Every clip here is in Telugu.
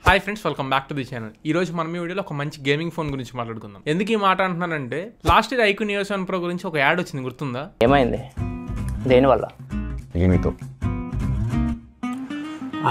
Hi friends, welcome back to the channel. ఈ రోజు మనం ఈ వీడియోలో ఒక మంచి గేమింగ్ ఫోన్ గురించి మాట్లాడుకుందాం. ఎందుకు ఈ మాట అంటున్నానంటే, last year iQOO Neo 7 Pro గురించి ఒక యాడ్ వచ్చింది, గుర్తుందా? ఏమైంది? దేనివల్ల? ఏమితో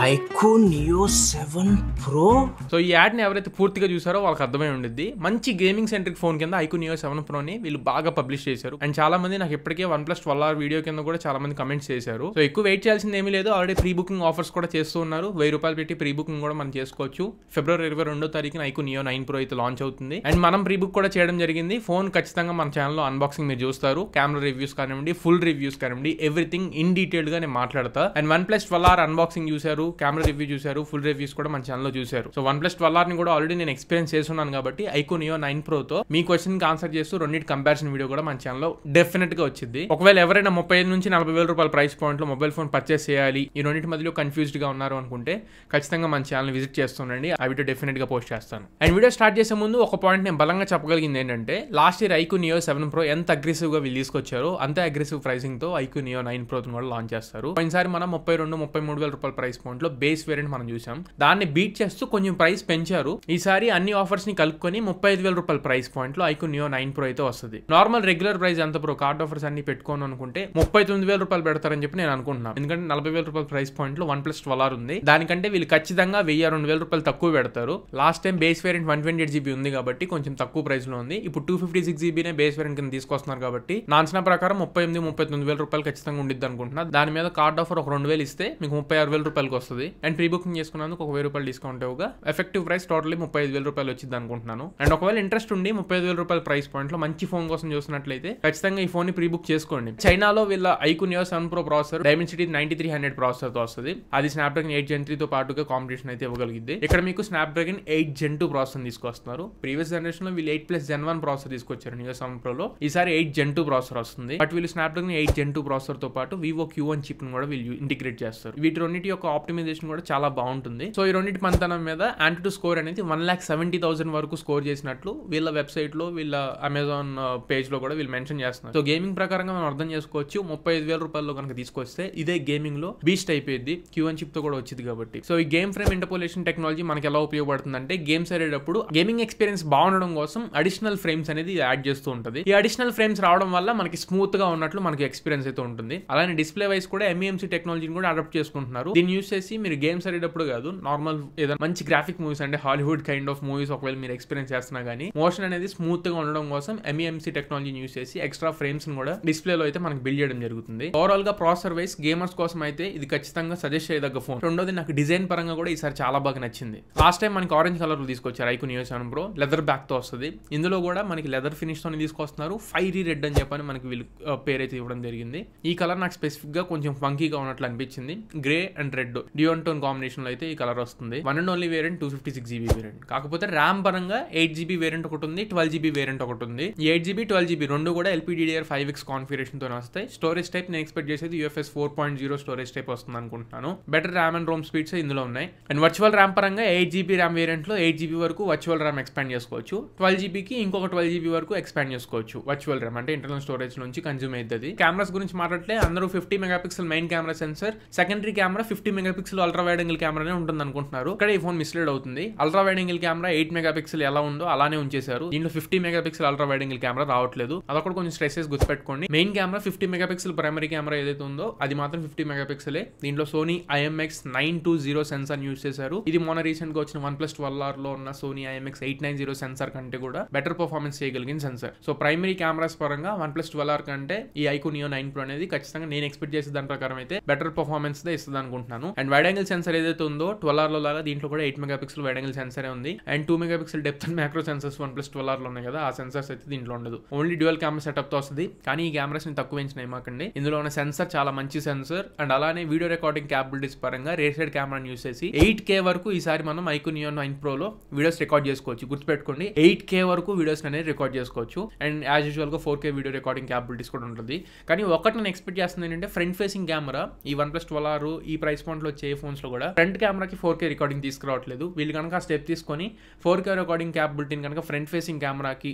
ఐక్యూ నియో 7 Pro. సో ఈ యాడ్ని ఎవరైతే పూర్తిగా చూసారో వాళ్ళకి అర్థమై ఉండిద్ది. మంచి గేమింగ్ సెంట్రిక్ ఫోన్ కింద ఐక్యూ నియో 7 Proని వీళ్ళు బాగా పబ్లిష్ చేశారు. అండ్ చాలా మంది నాకు ఇప్పటికే OnePlus 12R వీడియో కింద కూడా చాలా మంది కమెంట్స్ చేశారు. సో ఎక్కువ వెయిట్ చేయాల్సింది ఏమీ లేదు, ఆల్రెడీ ప్రీ బుకింగ్ ఆఫర్స్ కూడా చేస్తూ ఉన్నారు. ₹1000 పెట్టి ప్రీ బుకింగ్ కూడా మనం చేసుకోవచ్చు. ఫిబ్రవరి 22వ తారీఖున ఐక్యూ నియో 9 Pro అయితే లాంచ్ అవుతుంది. అండ్ మనం ప్రీ బుక్ కూడా చేయడం జరిగింది. ఫోన్ ఖచ్చితంగా మన ఛానల్లో అన్బాక్సింగ్ మీరు చూస్తారు. కెమెరా రివ్యూస్ కానివ్వండి, ఫుల్ రివ్యూస్ కానివ్వండి, ఎవ్రీథింగ్ ఇన్ డీటెయిల్ గా నేను మాట్లాడతా. అండ్ OnePlus 12R అన్బాక్సింగ్ చూసారు, కెమెరా రివ్యూ చూసారు, ఫుల్ రివ్యూస్ కూడా మన ఛానల్లో చూసారు. సో OnePlus 12R ని కూడా ఆల్రెడీ నేను ఎక్స్పీరియన్స్ చేస్తున్నాను కాబట్టి ఐక్యూ నియో 9 Pro తో మీ క్వశ్చన్ కి ఆన్సర్ చేస్తూ రెండింటి కంపారిజన్ వీడియో కూడా మన ఛానల్లో డెఫినెట్ గా వచ్చింది. ఒకవేళ ఎవరైనా 35,000 నుంచి 40,000 రూపాయల ప్రైస్ పాయింట్ లో మొబైల్ ఫోన్ పర్చేస్ చేయాలి, ఈ రెండింటి మధ్యలో కన్ఫ్యూజ్డ్ గా ఉన్నారు అనుకుంటే ఖచ్చితంగా మన ఛానల్ విజిట్ చేస్తుండండి. ఆ వీడియో డెఫినెట్ గా పోస్ట్ చేస్తాను. అండ్ వీడియో స్టార్ట్ చేసే ముందు ఒక పాయింట్ నేను బలంగా చెప్పగలిగింది ఏంటంటే, last year iQOO Neo 7 Pro ఎంత అగ్రెసివ్ గా వీళ్ళు తీసుకొచ్చారో అంతే అగ్రెసివ్ ప్రైసింగ్ తో ఐక్యూ నియో 9 Pro కూడా లాంచ్ చేస్తారు. పోయినసారి మనం 32,000-33,000 రూపాయల ప్రైస్ పాయింట్ లో బేస్ వేరియంట్ మనం చూసాం. దాన్ని బీట్ చేస్తూ కొంచెం ప్రైస్ పెంచారు. ఈసారి అన్ని ఆఫర్స్ ని కలుపుకొని 35,000 రూపాయల ప్రైస్ పాయింట్ లో ఐక్యూ నియో 9 Pro అయితే వస్తుంది. నార్మల్ రెగ్యులర్ ప్రైస్ ఎంత బ్రో, కార్డ్ ఆఫర్స్ అన్ని పెట్టుకోను అనుకుంటే 39,000 రూపాయలు పెడతారని చెప్పి నేను అనుకుంటున్నాను. ఎందుకంటే 40,000 రూపాయల ప్రైస్ పాయింట్ లో OnePlus 12R ఉంది. దానికంటే వీళ్ళు ఖచ్చితంగా 1,000-2,000 రూపాయలు తక్కువ పెడతారు. Last time base variant 128GB ఉంది కాబట్టి కొంచెం తక్కువ ప్రైస్ లో ఉంది. ఇప్పుడు 256GB బేస్ వేరియంట్ కింద తీసుకొస్తున్నారు కాబట్టి నా అంచనా ప్రకారం 38,000-39,000 రూపాయలు ఖచ్చితంగా ఉండిద్ది అనుకుంటున్నా. దాని మీద కార్డ్ ఆఫర్ ఒక 2,000 ఇస్తే మీకు 36,000 రూపాయలకి వస్తుంది. అండ్ ప్రీ బుకింగ్ చేసుకున్నందుకు ఒక ₹1,000 డిస్కౌంట్ ఇవ్వగా ఎఫెక్టివ్ ప్రైస్ టోటల్లీ 35,000 రూపాయలు వచ్చింది అనుకుంటున్నాను. అండ్ ఒకవేళ ఇంట్రెస్ట్ ఉండి 35,000 రూపాయల ప్రైస్ పాయింట్ లో మంచి ఫోన్ కోసం చూసినట్లయితే ఖచ్చితంగా ఈ ఫోన్ ని ప్రీ బుక్ చేసుకోండి. చైనాలో వీళ్ళ iQOO Neo 7 Pro processor Dimensity 9300 processor తో వస్తుంది. అది స్నాప్డ్రాగన్ 8 Gen 3 తో పాటుగా కాంపిటీషన్ అయితే ఇవ్వగలిగింది. ఇక్కడ మీకు స్నాప్డ్రాగన్ 8 Gen 2 ప్రాసెసర్ తీసుకొస్తున్నారు. ప్రీవియస్ జనరేషన్ లో వీళ్ళు 8+ Gen 1 ప్రాసెసర్ తీసుకొచ్చారు నియో 7 Pro లో. ఈసారి 8 Gen 2 ప్రాసెసర్ వస్తుంది. బట్ వీళ్ళు స్నాప్డ్రాగన్ 8 Gen 2 ప్రాసెసర్ తో పాటు వివో Q1 చిప్ ని కూడా వీళ్ళు ఇంటిగ్రేట్ చేస్తారు. వీటి రెండింటి యొక్క ఆప్టిమైజేషన్ కూడా చాలా బాగుంటుంది. సో ఈ రెండింటి మంతనం మీద AnTuTu స్కోర్ అనేది 1,70,000 వరకు స్కోర్ చేసినట్లు వీళ్ళ వెబ్సైట్ లో, వీళ్ళ అమెజాన్ పేజ్ లో కూడా వీళ్ళు మెన్షన్ చేస్తున్నారు. సో గేమింగ్ ప్రకారంగా మనం అర్థం చేసుకోవచ్చు, 35,000 రూపాయల్లో కనుక తీసుకొస్తే ఇదే గేమింగ్ లో బీస్ట్ అయిపోయింది. Q1 చిప్ తో కూడా వచ్చింది కాబట్టి. సో ఈ గేమ్ ఫ్రేమ్ ఇంటర్పోలేషన్ టెక్నాలజీ మనకి ఎలా ఉపయోగపడుతుంది అంటే, గేమ్స్ ఆడేటప్పుడు గేమింగ్ ఎక్స్పీరియన్స్ బాగుండడం కోసం అడిషనల్ ఫ్రేమ్స్ అనేది యాడ్ చేస్తూ ఉంటుంది. ఈ అడిషనల్ ఫ్రేమ్స్ రావడం వల్ల మనకి స్మూత్ గా ఉన్నట్లు మనకి ఎక్స్పీరియన్స్ అయితే ఉంటుంది. అలానే డిస్ప్లే వైస్ కూడా MEMC టెక్నాలజీని కూడా అడాప్ట్ చేసుకుంటున్నారు. దీన్ని యూస్ చేసి మీరు గేమ్స్ ఆడేటప్పుడు కాదు, నార్మల్ ఏదైనా మంచి గ్రాఫిక్ మూవీస్ అంటే హాలీవుడ్ కైండ్ ఆఫ్ మూవీస్ ఒకవేళ మీరు ఎక్స్పీరియన్స్ చేస్తున్నా కానీ మోషన్ అనేది స్మూత్ గా ఉండడం కోసం MEMC టెక్నాలజీని యూస్ చేసి ఎక్స్ట్రా ఫ్రేమ్స్ ని కూడా డిస్ప్లే లో అయితే మనకి బిల్డ్ చేయడం జరుగుతుంది. ఓవరాల్ గా ప్రాసెసర్ వైస్ గేమర్స్ కోసం అయితే ఇది ఖచ్చితంగా సజెస్ట్ చేయదగ్గ ఫోన్. రెండోది, నాకు డిజైన్ పరంగా కూడా ఈసారి చాలా బాగా నచ్చింది. లాస్ట్ టైం మనకి ఆరెంజ్ కలర్ లో తీసుకొచ్చారు iQOO Neo 7 Pro, leather back తో వస్తుంది. ఇందులో కూడా మనకి లెదర్ ఫినిష్ తోనే తీసుకొస్తున్నారు. ఫైరీ రెడ్ అని చెప్పని మనకి వీళ్ళు పేరైతే ఇవ్వడం జరిగింది. ఈ కలర్ నాకు స్పెసిఫిక్ గా కొంచెం ఫంకీగా ఉన్నట్లు అనిపించింది. Grey and red dual tone combination లో అయితే ఈ కలర్ వస్తుంది. One and only variant 256GB variant. కాకపోతే ర్యామ్ పరంగా 8GB వేరియంట్ ఒకటి ఉంది, 12GB వేరియంట్ ఒకటి ఉంది. 8GB 12GB రెండు కూడా LPDDR5X కాన్ఫిగరేషన్ తో వస్తాయి. స్టోరేజ్ టైప్ నేను ఎక్స్పెక్ట్ చేసేది UFS 4.0 స్టోరేజ్ టైప్ వస్తుంది అనుకుంటున్నాను. Better RAM and Rome speeds ఇందులో ఉన్నాయి. అండ్ వర్చువల్ ర్యామ్ పరంగా 8GB ర్యామ్ వేరియంట్ లో 8GB వరకు వర్చువల్ ర్యామ్ ఎక్స్పాండ్ చేసుకోవచ్చు. 12GB కి ఇంకొక 12GB వరకు ఎక్స్పాండ్ చేసుకోవచ్చు. వర్చువల్ ర్యామ్ అంటే ఇంటర్నల్ స్టోరేజ్ నుంచి కన్జ్యూమ్ అవుతుంది. కెమెరాస్ గురించి మాట్లాడితే అందరూ 50 megapixel main camera sensor, secondary camera 50 megapixel ultra wide angle కెమెరానే ఉంటుంది అనుకుంటున్నారు. ఇక్కడ ఈ ఫోన్ మిస్లీడ్ అవుతుంది. Ultra wide angle camera 8 megapixel ఎలా ఉందో అలానే ఉంచేశారు. దీంట్లో 50 megapixel ultra wide angle camera రావట్లేదు. అదొకటి కొంచెం స్ట్రెసెస్ గుర్తుపెట్టుకోండి. Main camera 50 megapixel primary camera ఏదైతే ఉందో అది మాత్రం 50 మెగాపిక్సెలే. దీంట్లో సోనీ IMX 920 సెన్సార్ యూస్ చేశారు. ఇది మొన్న రీసెంట్ గా వచ్చిన OnePlus 12R లో ఉన్న సోనీ IMX 890 సెన్సార్ కంటే కూడా బెటర్ పర్ఫార్మెన్స్ చేయగలిగిన సెన్సార్. సో ప్రైమరీ కెమెరాస్ పరంగా OnePlus 12R కంటే ఈ ఐక్యూ నియో 9 Pro అనేది ఖచ్చితంగా నేను ఎక్స్పెక్ట్ చేసే దాని ప్రకారం అయితే బెటర్ పర్ఫార్మెన్స్ దే ఇస్తుంది అనుకుంటున్నాను. అండ్ వైడ్ యాంగిల్ సెన్సార్ ఏదైతే ఉందో 12R లో లాగా దీంట్లో కూడా 8 మెగాపిక్సెల్ వైడ్ యాంగిల్ సెన్సారే ఉంది. And 2 megapixel depth and macro sensors OnePlus 12R లో ఉన్నాయి కదా, ఆ సెన్సర్స్ అయితే దీంట్లో ఉండదు. ఓన్లీ డ్యూయల్ కెమెరా సెటప్ తో వస్తుంది. కానీ ఈ కెమెరాస్ ని తక్కువ పెంచినాయి మాకండి. ఇందులో ఉన్న సెన్సర్ చాలా మంచి సెన్సర్. అండ్ అలానే వీడియో రికార్డింగ్ క్యాపబిలిటీస్ పరంగా రేర్ సైడ్ కెమెరాని యూస్ చేసి 8K వరకు ఈసారి మనం ఐక్యూ నియో 9 Pro లో వీడియోస్ రికార్డ్ చేసుకోవచ్చు. గుర్తుపెట్టుకోండి, 8K వరకు వీడియోస్ అనేది రికార్డ్ చేసుకోవచ్చు. అండ్ యాజ్ యూజువల్ గా 4K వీడియో రికార్డింగ్ క్యాపబిలిటీస్ కూడా ఉంటుంది. కానీ ఒకటి నేను ఎక్స్పెక్ట్ చేస్తుంది ఏంటంటే, ఫ్రంట్ ఫేసింగ్ కెమెరా ఈ OnePlus 12R ఈ ప్రైస్ పాయింట్ లో వచ్చే ఫోన్స్ లో కూడా ఫ్రంట్ కెమెరాకి 4K రికార్డింగ్ తీసుకురావట్లేదు. వీళ్ళు కనుక స్టెప్ తీసుకొని 4K రికార్డింగ్ క్యాపబిలిటీని కనుక ఫ్రంట్ ఫేసింగ్ కెమెరాకి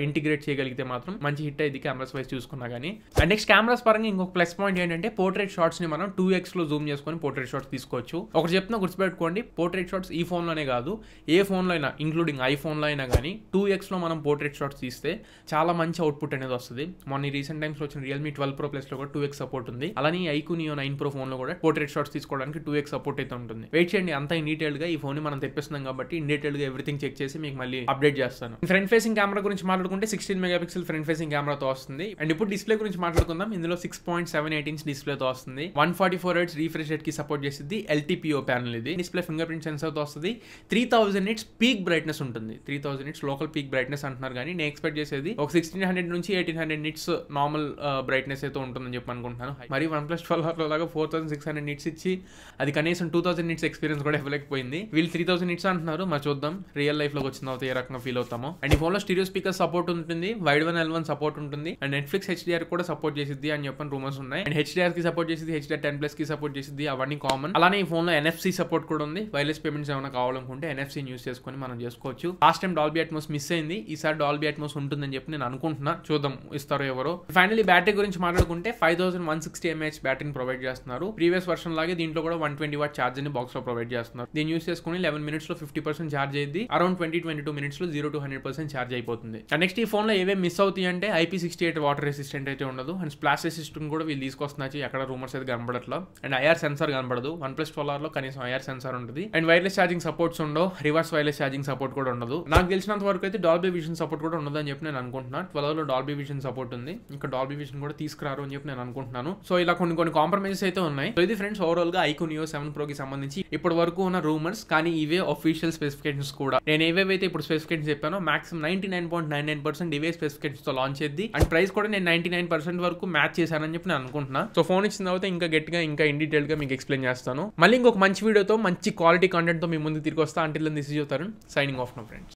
ఇంటిగ్రేట్ చేయగలిగితే మాత్రం మంచి హిట్ అయింది కెమెరాస్ వైజ్ చూసుకున్నా కానీ. అండ్ నెక్స్ట్ కెమెరాస్ పరంగా ఇంకొక ప్లస్ పాయింట్ ఏంటంటే పోర్ట్రేట్ షాట్స్ ని మనం 2x లో జూమ్ చేసుకొని పోర్ట్రేట్ షాట్స్ తీసుకోవచ్చు. ఒకటి చెప్తున్నా గుర్తుపెట్టుకోండి, పోర్ట్రేట్ షాట్స్ ఈ ఫోన్ లోనే కాదు ఏ ఫోన్ లో అయినా ఇంక్లూడింగ్ ఐఫోన్ లో అయినా కానీ 2x లో మనం పోర్ట్రేట్ షాట్స్ తీస్తే చాలా మంచి అవుట్పుట్ అనేది వస్తుంది. మొన్న రీసెంట్ టైమ్స్ లో వచ్చిన రియల్మీ 12 Pro Plus లో కూడా 2x సపోర్ట్ ఉంది. అలానే iQOO Neo 9 Pro ఫోన్ లో కూడా పోర్ట్రేట్ షాట్స్ తీసుకోవడానికి 2x సపోర్ట్ అయితే ఉంటుంది. వెయిట్ చేయండి, అంతా ఇన్ డీటెయిల్ గా ఈ ఫోన్ ని మనం తెప్పిస్తున్నాం కాబట్టి ఇన్ డీటెయిల్ గా ఎవ్రీథింగ్ చెక్ చేసి మీకు మళ్ళీ అప్డేట్ చేస్తాను. ఫ్రంట్ ఫేసింగ్ కెమెరా గురించి మాట్లాడుకుంటే 16 మెగాపిక్సెల్ ఫ్రంట్ ఫేసింగ్ కెమెరాతో వస్తుంది. అండ్ ఇప్పుడు డిస్ప్లే గురించి మాట్లాడుకుందాం. ఇందులో 6.78 ఇంచ్ డిస్ప్లేతో వస్తుంది. 144 Hz రీఫ్రెష్ రేట్ కి సపోర్ట్ చేస్తుంది. LTPO ప్యానల్ ఇది. డిస్ప్లే ఫింగర్ ప్రింట్ సెన్సార్ తో వస్తుంది. 3000 nits పీక్ బ్రైట్నెస్ ఉంటుంది. 3000 nits లోకల్ పీక్ బ్రైట్నెస్ అంటున్నారు కానీ నేను ఎక్స్పెక్ట్ చేసేది ఒక 1600 నుంచి 1800 nits నార్మల్ బ్రైట్నెస్ అయితే ఉంటుందని చెప్పి అనుకుంటున్నాను. మరి OnePlus 12 లాగా 4600 nits ఇచ్చి అది కనీసం 2000 nits ఎక్స్పీరియన్స్ కూడా ఇవ్వలేకపోయింది. వీళ్ళు 3000 nits అంటున్నారు, మరి చూద్దాం రియల్ లైఫ్ లోకి వచ్చిన తర్వాత ఏ రకంగా ఫీల్ అవుతామో. అండ్ ఈ ఫోన్ లో స్టీరియో స్పీకర్ సపోర్ట్ ఉంటుంది, వైడ్ 1 L1 సపోర్ట్ ఉంటుంది. అండ్ Netflix HDR కూడా సపోర్ట్ చేసిద్ది అని చెప్పని రూమర్స్ ఉన్నాయి. అండ్ HDR కి సపోర్ట్ చేసింది, HDR10+ కి సపోర్ట్ చేసింది, అవన్నీ కామన్. అలానే ఈ ఫోన్ లో NFC సపోర్ట్ కూడా ఉంది. వైర్లెస్ పేమెంట్స్ ఏమైనా కావాలనుకుంటే NFC యూస్ చేసుకొని మనం చేసుకోవచ్చు. Last time Dolby Atmos miss అయింది, ఈసారి డాల్బీ అట్మోస్ ఉంటుందని చెప్పి నేను అనుకుంటున్నా. చూద్దాం ఇస్తారో ఎవరో. ఫైనల్లీ బ్యాటరీ గురించి మాట్లాడుకుంటే 5160 mAh బ్యాటరీని ప్రొవైడ్ చేస్తున్నారు. ప్రీవియస్ వర్షన్ లాగే దీంట్లో కూడా 120 వాట్ ఛార్జర్ ని బాక్స్ లో ప్రొవైడ్ చేస్తున్నారు. దీన్ని యూస్ చేసుకుని 11 minutes లో 50% ఛార్జ్ అయ్యింది. అరౌండ్ 20-22 minutes లో 0 to 100% ఛార్జ్ అయిపోతుంది. అండ్ నెక్స్ట్ ఈ ఫోన్ లో ఏవేం మిస్ అవుతాయి అంటే IP68 వాటర్ రెసిస్టెంట్ అయితే ఉండదు. అండ్ స్ప్లాష్ రెసిస్టెంట్ కూడా వీళ్ళు తీసుకొస్తున్నారు, ఎక్కడ రూమర్స్ అయితే కనబడట్లా. అండ్ IR సెన్సార్ కనబడదు. OnePlus 12 లో కనీసం IR సెన్సార్ ఉంటుంది. అండ్ వైర్లెస్ ఛార్జింగ్ సపోర్ట్స్ ఉండవు, రివర్స్ వైర్లెస్ ఛార్జింగ్ సపోర్ట్ కూడా ఉండదు. నాకు తెలిసినంత వరకు అయితే డాల్బీ విజన్ సపోర్ట్ కూడా ఉండదు అని చెప్పి నేను అనుకుంటున్నాను. 12 లో డాల్బీ విజన్ సపోర్ట్ ఉంది, ఇంకా డాల్బీ విజన్ కూడా తీసుకురారు అని చెప్పి నేను అనుకుంటున్నాను. సో ఇలా కొన్ని కాంప్రమైజెస్ అయితే ఉన్నాయి. సో ఇది ఫ్రెండ్స్ ఓవరాల్ గా iQOO Neo 7 Pro కి సంబంధించి ఇప్పటి వరకు ఉన్న రూమర్స్, కానీ ఇవే అఫీషియల్ స్పెసిఫికేషన్స్ కూడా. నేను ఏవేవైతే ఇప్పుడు స్పెసిఫికేషన్స్ చెప్పానో మాక్సిమం 99.99% ఇవే స్పెసిఫికేషన్స్ తో లాంచ్ చేద్ది. అండ్ ప్రైస్ కూడా నేను 99% వరకు మ్యాచ్ చేశానని చెప్పి నేను అనుకుంటున్నా. సో ఫోన్ ఇచ్చిన తర్వాత ఇంకా గట్టిగా ఇంకా ఇన్ డీటెయిల్ గా మీకు ఎక్స్ప్లెయిన్ చేస్తాను. మళ్ళీ ఇంకొక మంచి వీడియోతో మంచి క్వాలిటీ కంటెంట్ తో మీ ముందు తిరిగి వస్తా. Until then this is your Tarun signing off now friends.